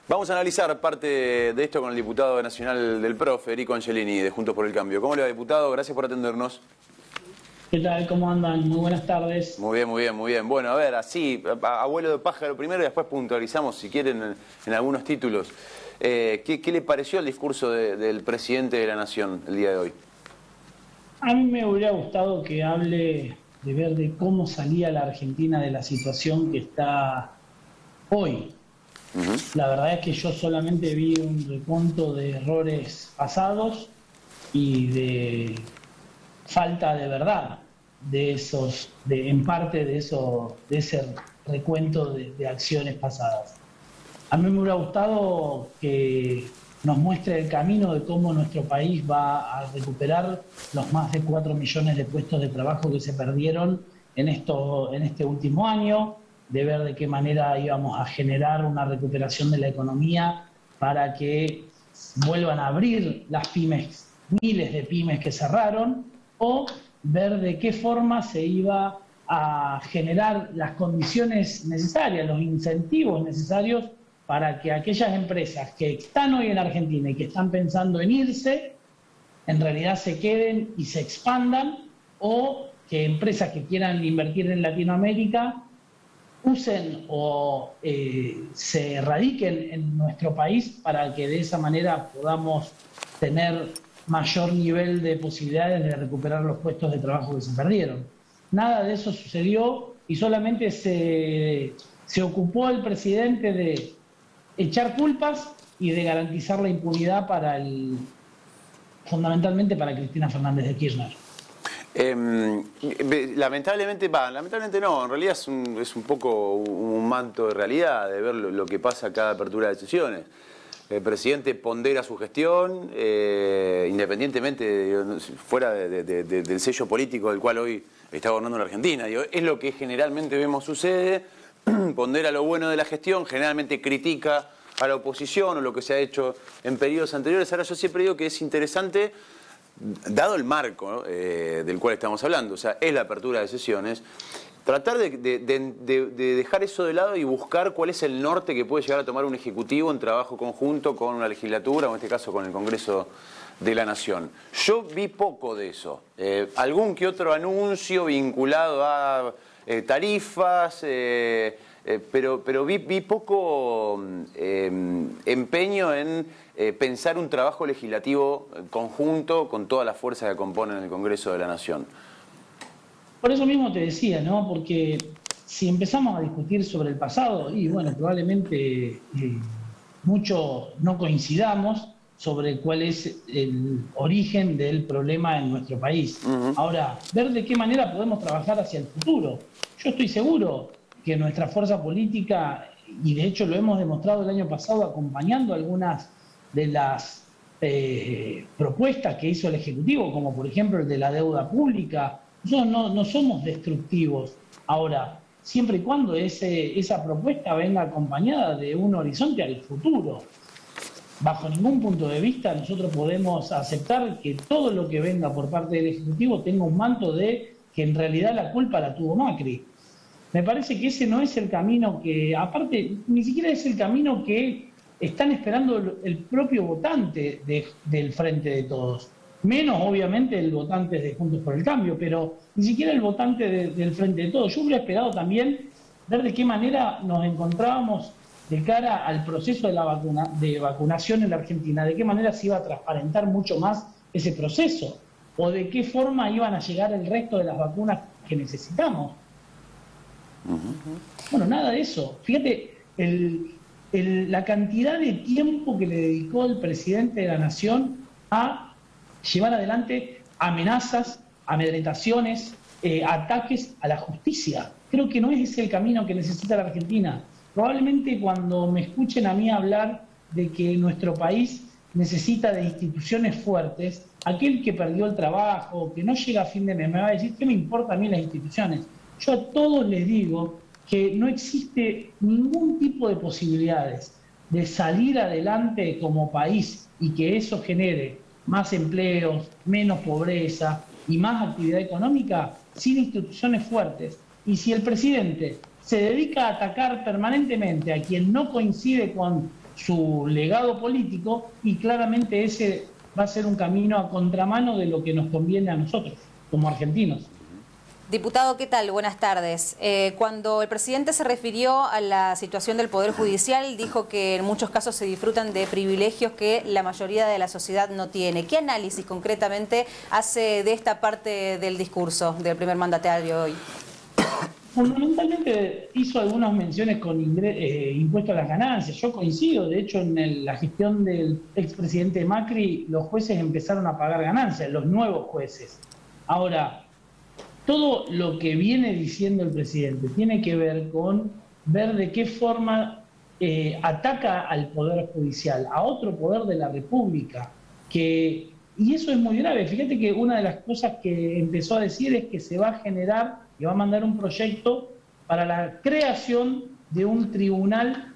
Vamos a analizar parte de esto con el diputado nacional del PRO, Federico Angelini, de Juntos por el Cambio. ¿Cómo le va, diputado? Gracias por atendernos. ¿Qué tal? ¿Cómo andan? Muy buenas tardes. Muy bien, muy bien, muy bien. Bueno, a ver, así, abuelo de pájaro primero y después puntualizamos, si quieren, en algunos títulos. ¿Qué le pareció el discurso del presidente de la Nación el día de hoy? A mí me hubiera gustado que hable de ver de cómo salía la Argentina de la situación que está hoy. La verdad es que yo solamente vi un recuento de errores pasados y de falta de verdad en parte de ese recuento de acciones pasadas. A mí me hubiera gustado que nos muestre el camino de cómo nuestro país va a recuperar los más de 4 millones de puestos de trabajo que se perdieron en este último año, de ver de qué manera íbamos a generar una recuperación de la economía para que vuelvan a abrir las pymes, miles de pymes que cerraron, o ver de qué forma se iba a generar las condiciones necesarias, los incentivos necesarios para que aquellas empresas que están hoy en Argentina y que están pensando en irse, en realidad se queden y se expandan, o que empresas que quieran invertir en Latinoamérica usen o se radiquen en nuestro país para que de esa manera podamos tener mayor nivel de posibilidades de recuperar los puestos de trabajo que se perdieron. Nada de eso sucedió y solamente se ocupó el presidente de echar culpas y de garantizar la impunidad fundamentalmente para Cristina Fernández de Kirchner. Lamentablemente no, en realidad es un poco un manto de realidad de ver lo que pasa a cada apertura de sesiones. El presidente pondera su gestión, independientemente, fuera del sello político del cual hoy está gobernando la Argentina. Es lo que generalmente vemos sucede, pondera lo bueno de la gestión, generalmente critica a la oposición o lo que se ha hecho en periodos anteriores. Ahora yo siempre digo que es interesante, dado el marco, ¿no?, del cual estamos hablando, o sea, es la apertura de sesiones, tratar de dejar eso de lado y buscar cuál es el norte que puede llegar a tomar un ejecutivo en trabajo conjunto con una legislatura, o en este caso con el Congreso de la Nación. Yo vi poco de eso. Algún que otro anuncio vinculado a tarifas, pero vi poco empeño en pensar un trabajo legislativo conjunto con todas las fuerzas que componen el Congreso de la Nación. Por eso mismo te decía, ¿no? Porque si empezamos a discutir sobre el pasado, y bueno, probablemente mucho no coincidamos sobre cuál es el origen del problema en nuestro país. Ahora, ver de qué manera podemos trabajar hacia el futuro. Yo estoy seguro que nuestra fuerza política, y de hecho lo hemos demostrado el año pasado acompañando algunas de las propuestas que hizo el Ejecutivo, como por ejemplo el de la deuda pública. Nosotros no somos destructivos. Ahora, siempre y cuando esa propuesta venga acompañada de un horizonte al futuro. Bajo ningún punto de vista nosotros podemos aceptar que todo lo que venga por parte del Ejecutivo tenga un manto de que en realidad la culpa la tuvo Macri. Me parece que ese no es el camino que, aparte, ni siquiera es el camino que están esperando el propio votante del Frente de Todos. Menos, obviamente, el votante de Juntos por el Cambio, pero ni siquiera el votante del Frente de Todos. Yo hubiera esperado también ver de qué manera nos encontrábamos de cara al proceso de vacunación en la Argentina, de qué manera se iba a transparentar mucho más ese proceso, o de qué forma iban a llegar el resto de las vacunas que necesitamos. Bueno, nada de eso. Fíjate, la cantidad de tiempo que le dedicó el presidente de la Nación a llevar adelante amenazas, amedrentaciones, ataques a la justicia. Creo que no es ese el camino que necesita la Argentina. Probablemente cuando me escuchen a mí hablar de que nuestro país necesita de instituciones fuertes, aquel que perdió el trabajo, que no llega a fin de mes, me va a decir, ¿qué me importa a mí las instituciones? Yo a todos les digo que no existe ningún tipo de posibilidades de salir adelante como país y que eso genere más empleos, menos pobreza y más actividad económica sin instituciones fuertes. Y si el presidente se dedica a atacar permanentemente a quien no coincide con su legado político, y claramente ese va a ser un camino a contramano de lo que nos conviene a nosotros, como argentinos. Diputado, ¿qué tal? Buenas tardes. Cuando el presidente se refirió a la situación del Poder Judicial, dijo que en muchos casos se disfrutan de privilegios que la mayoría de la sociedad no tiene. ¿Qué análisis concretamente hace de esta parte del discurso del primer mandatario hoy? Fundamentalmente hizo algunas menciones con impuesto a las ganancias. Yo coincido, de hecho en la gestión del expresidente Macri los jueces empezaron a pagar ganancias, los nuevos jueces. Ahora, todo lo que viene diciendo el presidente tiene que ver con ver de qué forma ataca al Poder Judicial, a otro poder de la República, y eso es muy grave. Fíjate que una de las cosas que empezó a decir es que se va a generar y va a mandar un proyecto para la creación de un tribunal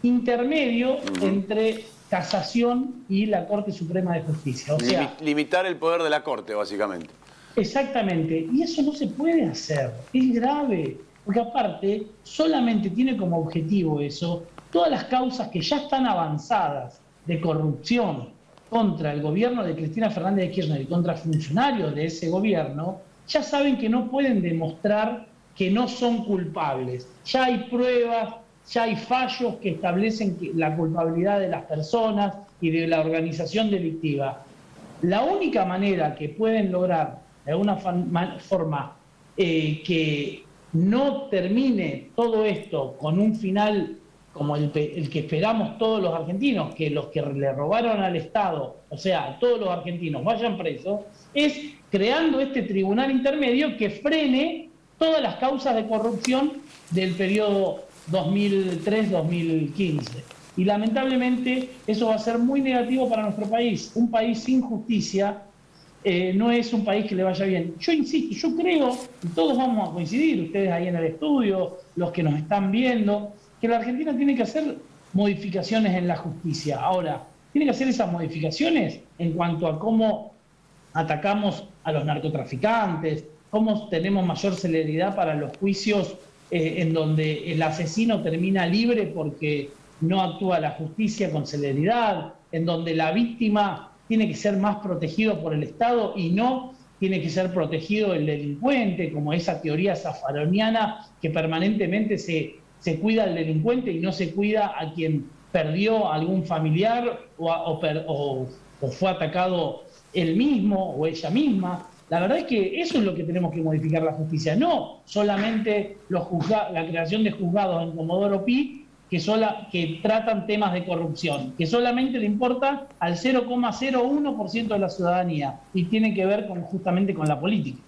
intermedio entre Casación y la Corte Suprema de Justicia. O sea, limitar el poder de la Corte, básicamente. Exactamente, y eso no se puede hacer, es grave, porque aparte solamente tiene como objetivo eso, todas las causas que ya están avanzadas de corrupción contra el gobierno de Cristina Fernández de Kirchner y contra funcionarios de ese gobierno, ya saben que no pueden demostrar que no son culpables, ya hay pruebas, ya hay fallos que establecen la culpabilidad de las personas y de la organización delictiva. La única manera que pueden lograr de alguna forma que no termine todo esto con un final como el que esperamos todos los argentinos, que los que le robaron al Estado, o sea, todos los argentinos vayan presos, es creando este tribunal intermedio que frene todas las causas de corrupción del periodo 2003-2015. Y lamentablemente eso va a ser muy negativo para nuestro país. Un país sin justicia no es un país que le vaya bien. Yo insisto, yo creo, y todos vamos a coincidir, ustedes ahí en el estudio, los que nos están viendo, que la Argentina tiene que hacer modificaciones en la justicia. Ahora, tiene que hacer esas modificaciones en cuanto a cómo atacamos a los narcotraficantes, cómo tenemos mayor celeridad para los juicios en donde el asesino termina libre porque no actúa la justicia con celeridad, en donde la víctima tiene que ser más protegido por el Estado y no tiene que ser protegido el delincuente, como esa teoría zafaroniana que permanentemente se cuida al delincuente y no se cuida a quien perdió algún familiar o fue atacado él mismo o ella misma. La verdad es que eso es lo que tenemos que modificar la justicia, no solamente la creación de juzgados en Comodoro Pi que tratan temas de corrupción, que solamente le importa al 0,01% de la ciudadanía y tiene que ver justamente con la política.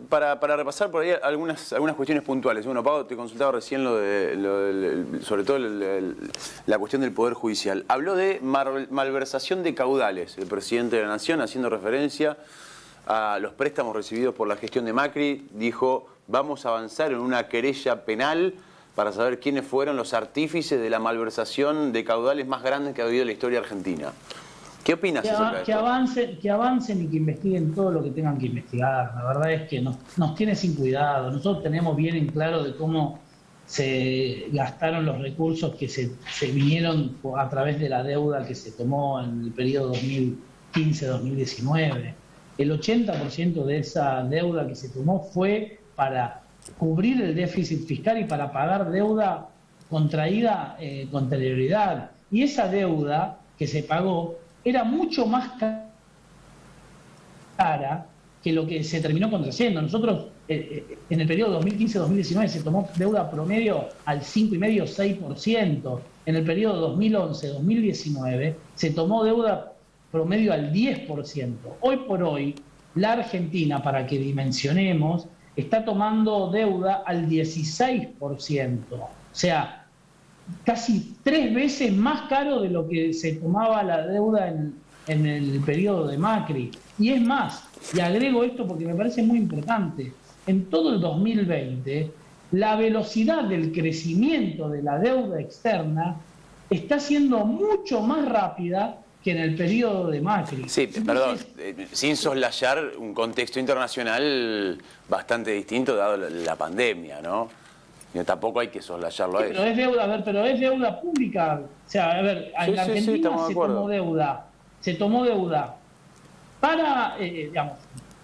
Para repasar por ahí algunas cuestiones puntuales. Bueno, Pablo, te consultaba recién sobre todo la cuestión del Poder Judicial. Habló de malversación de caudales el presidente de la Nación, haciendo referencia a los préstamos recibidos por la gestión de Macri. Dijo, vamos a avanzar en una querella penal para saber quiénes fueron los artífices de la malversación de caudales más grandes que ha habido en la historia argentina. ¿Qué opinas acerca de esto? Que avancen y que investiguen todo lo que tengan que investigar. La verdad es que nos tiene sin cuidado. Nosotros tenemos bien en claro de cómo se gastaron los recursos que se vinieron a través de la deuda que se tomó en el periodo 2015-2019. El 80% de esa deuda que se tomó fue para cubrir el déficit fiscal y para pagar deuda contraída con anterioridad. Y esa deuda que se pagó era mucho más cara que lo que se terminó contrayendo. Nosotros, en el periodo 2015-2019, se tomó deuda promedio al 5,5-6%. En el periodo 2011-2019, se tomó deuda promedio al 10%. Hoy por hoy, la Argentina, para que dimensionemos, está tomando deuda al 16%. O sea, casi 3 veces más caro de lo que se tomaba la deuda en el periodo de Macri. Y es más, y agrego esto porque me parece muy importante, en todo el 2020, la velocidad del crecimiento de la deuda externa está siendo mucho más rápida que en el periodo de Macri. Sí, perdón, sin soslayar un contexto internacional bastante distinto dado la pandemia, ¿no? Y tampoco hay que soslayarlo Sí, a pero eso. es deuda, a ver, pero es deuda pública. O sea, a ver, en la Argentina estamos de se acuerdo. tomó deuda para, digamos,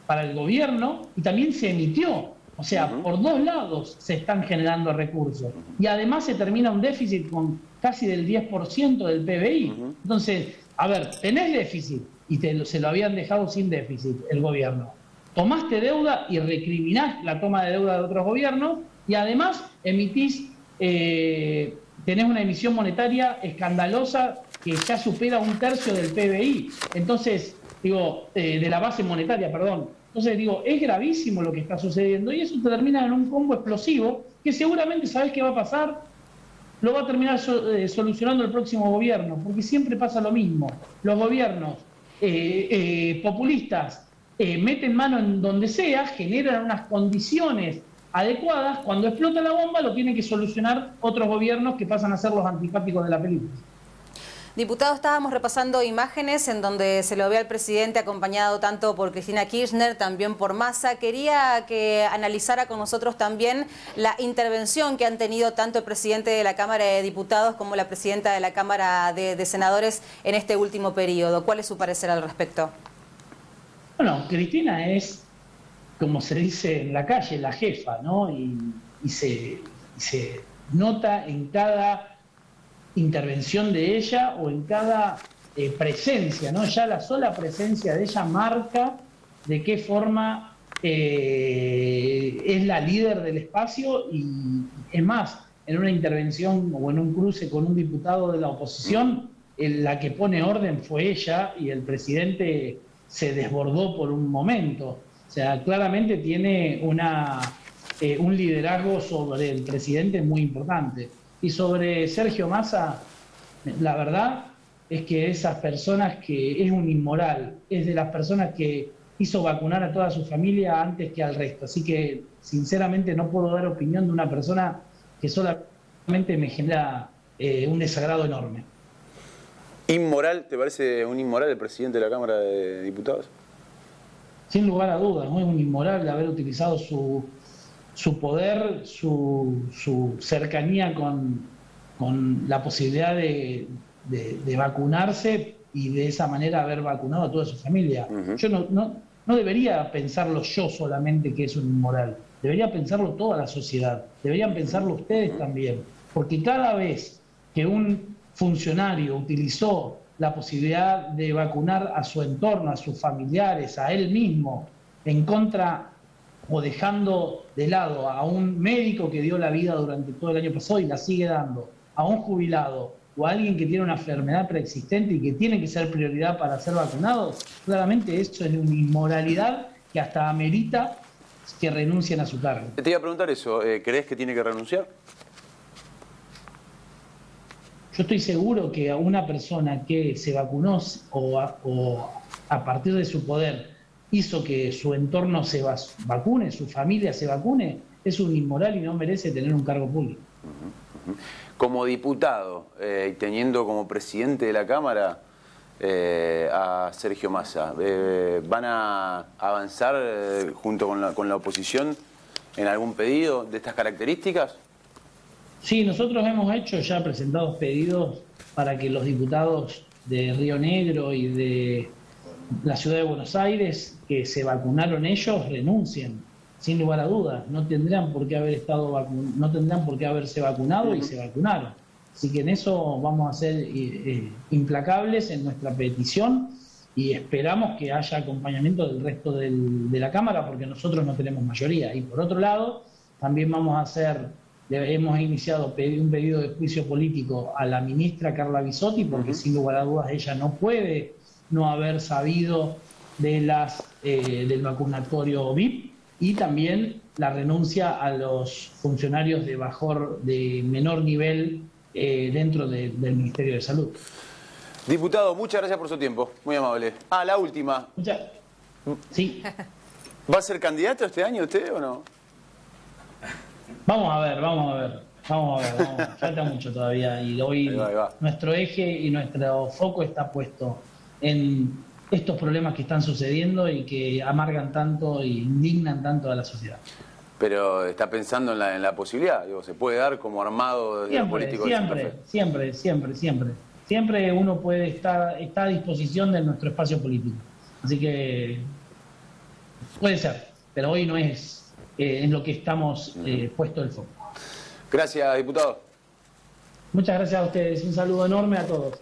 para el gobierno y también se emitió. O sea, por dos lados se están generando recursos. Y además se termina un déficit con casi del 10% del PBI. Entonces, a ver, tenés déficit y se lo habían dejado sin déficit el gobierno. Tomaste deuda y recriminás la toma de deuda de otros gobiernos y además emitís, tenés una emisión monetaria escandalosa que ya supera 1/3 del PBI. Entonces, digo, de la base monetaria, perdón. Entonces, digo, es gravísimo lo que está sucediendo y eso termina en un combo explosivo que seguramente, ¿sabés qué va a pasar? Lo va a terminar solucionando el próximo gobierno, porque siempre pasa lo mismo. Los gobiernos populistas meten mano en donde sea, generan unas condiciones adecuadas, cuando explota la bomba lo tienen que solucionar otros gobiernos que pasan a ser los antipáticos de la película. Diputado, estábamos repasando imágenes en donde se lo ve al presidente acompañado tanto por Cristina Kirchner, también por Massa. Quería que analizara con nosotros también la intervención que han tenido tanto el presidente de la Cámara de Diputados como la presidenta de la Cámara de Senadores en este último periodo. ¿Cuál es su parecer al respecto? Bueno, Cristina es, como se dice en la calle, la jefa, ¿no? Y se nota en cada intervención de ella o en cada presencia, ¿no? Ya la sola presencia de ella marca de qué forma es la líder del espacio y es más, en una intervención o en un cruce con un diputado de la oposición, la que pone orden fue ella y el presidente se desbordó por un momento. O sea, claramente tiene un liderazgo sobre el presidente muy importante. Y sobre Sergio Massa, la verdad es que esas personas que es un inmoral, es de las personas que hizo vacunar a toda su familia antes que al resto. Así que, sinceramente, no puedo dar opinión de una persona que solamente me genera un desagrado enorme. ¿Inmoral? ¿Te parece un inmoral el presidente de la Cámara de Diputados? Sin lugar a dudas, ¿no? Es un inmoral de haber utilizado su poder, su cercanía con la posibilidad de vacunarse y de esa manera haber vacunado a toda su familia. Yo no debería pensarlo yo solamente que es un inmoral, debería pensarlo toda la sociedad, deberían pensarlo ustedes también, porque cada vez que un funcionario utilizó la posibilidad de vacunar a su entorno, a sus familiares, a él mismo, en contra o dejando de lado a un médico que dio la vida durante todo el año pasado y la sigue dando, a un jubilado o a alguien que tiene una enfermedad preexistente y que tiene que ser prioridad para ser vacunados, claramente eso es una inmoralidad que hasta amerita que renuncien a su cargo. Te iba a preguntar eso, ¿crees que tiene que renunciar? Yo estoy seguro que a una persona que se vacunó o a partir de su poder hizo que su entorno se vacune, su familia se vacune, es un inmoral y no merece tener un cargo público. Como diputado y teniendo como presidente de la Cámara a Sergio Massa, ¿van a avanzar junto con la oposición en algún pedido de estas características? Sí, nosotros hemos hecho ya presentados pedidos para que los diputados de Río Negro y de la ciudad de Buenos Aires, que se vacunaron ellos, renuncien, sin lugar a dudas. No tendrían por qué haberse vacunado y se vacunaron. Así que en eso vamos a ser implacables en nuestra petición y esperamos que haya acompañamiento del resto de la Cámara, porque nosotros no tenemos mayoría. Y por otro lado, también hemos iniciado un pedido de juicio político a la ministra Carla Bisotti, porque sin lugar a dudas ella no puede no haber sabido del vacunatorio VIP, y también la renuncia a los funcionarios de menor nivel dentro del Ministerio de Salud. Diputado, muchas gracias por su tiempo, muy amable. La última. Sí. ¿Va a ser candidato este año usted o no? Vamos a ver. Falta mucho todavía y hoy ahí va. Nuestro eje y nuestro foco está puesto en estos problemas que están sucediendo y que amargan tanto e indignan tanto a la sociedad. pero está pensando en la posibilidad. Digo, se puede dar como armado desde lo político de Santa Fe. Siempre uno puede está a disposición de nuestro espacio político. Así que puede ser, pero hoy no es en lo que estamos puesto el foco. Gracias, diputado. Muchas gracias a ustedes. Un saludo enorme a todos.